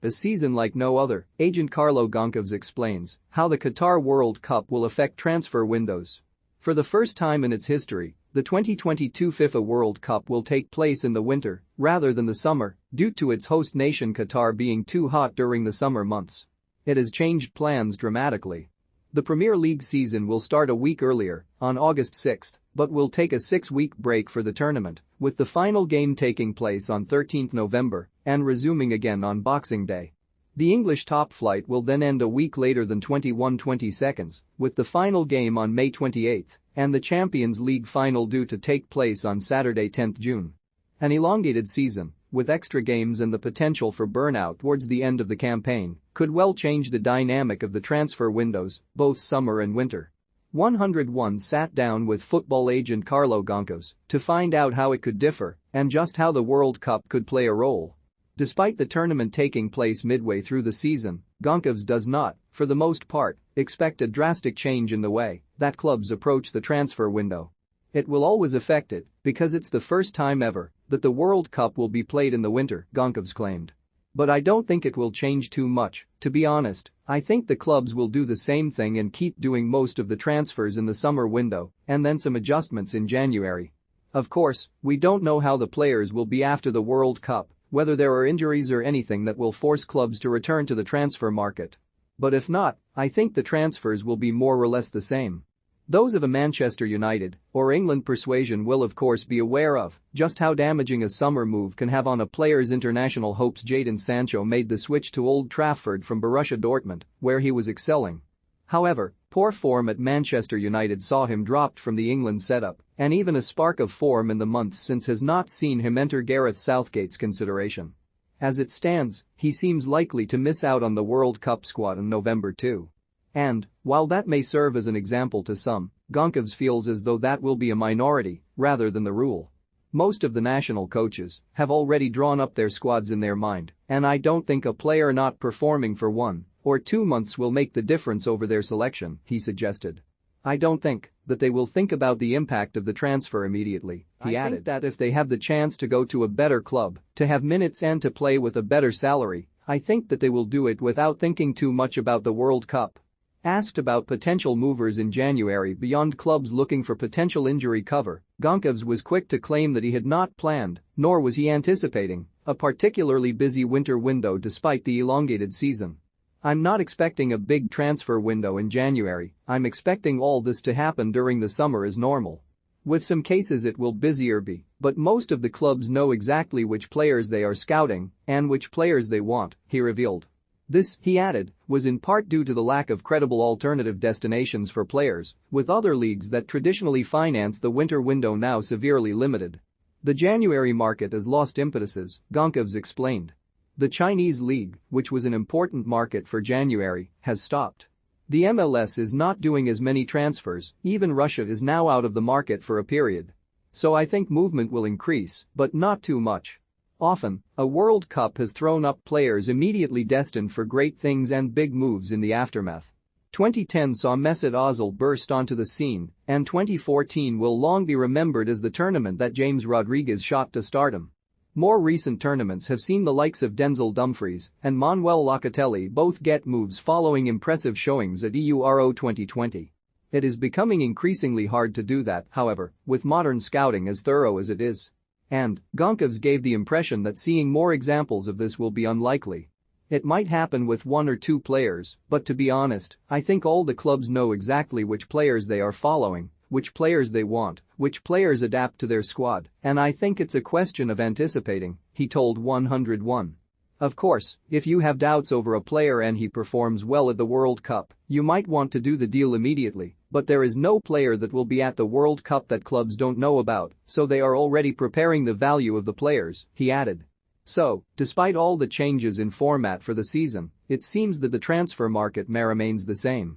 A season like no other, agent Carlo Goncalves explains how the Qatar World Cup will affect transfer windows. For the first time in its history, the 2022 FIFA World Cup will take place in the winter rather than the summer due to its host nation Qatar being too hot during the summer months. It has changed plans dramatically. The Premier League season will start a week earlier, on August 6, but will take a 6-week break for the tournament, with the final game taking place on 13 November and resuming again on Boxing Day. The English top flight will then end a week later than 21/22, with the final game on May 28 and the Champions League final due to take place on Saturday 10 June. An elongated season, with extra games and the potential for burnout towards the end of the campaign, could well change the dynamic of the transfer windows, both summer and winter. 101 sat down with football agent Carlo Goncalves to find out how it could differ and just how the World Cup could play a role. Despite the tournament taking place midway through the season, Goncalves does not, for the most part, expect a drastic change in the way that clubs approach the transfer window. It will always affect it because it's the first time ever that the World Cup will be played in the winter, Goncalves claimed. But I don't think it will change too much, to be honest. I think the clubs will do the same thing and keep doing most of the transfers in the summer window and then some adjustments in January. Of course, we don't know how the players will be after the World Cup, whether there are injuries or anything that will force clubs to return to the transfer market. But if not, I think the transfers will be more or less the same. Those of a Manchester United or England persuasion will of course be aware of just how damaging a summer move can have on a player's international hopes. Jadon Sancho made the switch to Old Trafford from Borussia Dortmund, where he was excelling. However, poor form at Manchester United saw him dropped from the England setup, and even a spark of form in the months since has not seen him enter Gareth Southgate's consideration. As it stands, he seems likely to miss out on the World Cup squad in November too. And, while that may serve as an example to some, Goncalves feels as though that will be a minority rather than the rule. Most of the national coaches have already drawn up their squads in their mind, and I don't think a player not performing for 1 or 2 months will make the difference over their selection, he suggested. I don't think that they will think about the impact of the transfer immediately, he added. I think that if they have the chance to go to a better club, to have minutes and to play with a better salary, I think that they will do it without thinking too much about the World Cup. Asked about potential movers in January beyond clubs looking for potential injury cover, Goncalves was quick to claim that he had not planned, nor was he anticipating, a particularly busy winter window despite the elongated season. I'm not expecting a big transfer window in January, I'm expecting all this to happen during the summer as normal. With some cases it will busier be, but most of the clubs know exactly which players they are scouting and which players they want, he revealed. This, he added, was in part due to the lack of credible alternative destinations for players, with other leagues that traditionally finance the winter window now severely limited. The January market has lost impetuses, Goncalves explained. The Chinese league, which was an important market for January, has stopped. The MLS is not doing as many transfers, even Russia is now out of the market for a period. So I think movement will increase, but not too much. Often, a World Cup has thrown up players immediately destined for great things and big moves in the aftermath. 2010 saw Mesut Ozil burst onto the scene, and 2014 will long be remembered as the tournament that James Rodriguez shot to stardom. More recent tournaments have seen the likes of Denzel Dumfries and Manuel Locatelli both get moves following impressive showings at Euro 2020. It is becoming increasingly hard to do that, however, with modern scouting as thorough as it is. And, Goncalves gave the impression that seeing more examples of this will be unlikely. It might happen with 1 or 2 players, but to be honest, I think all the clubs know exactly which players they are following, which players they want, which players adapt to their squad, and I think it's a question of anticipating, he told 101. Of course, if you have doubts over a player and he performs well at the World Cup, you might want to do the deal immediately, but there is no player that will be at the World Cup that clubs don't know about, so they are already preparing the value of the players, he added. So, despite all the changes in format for the season, it seems that the transfer market remains the same.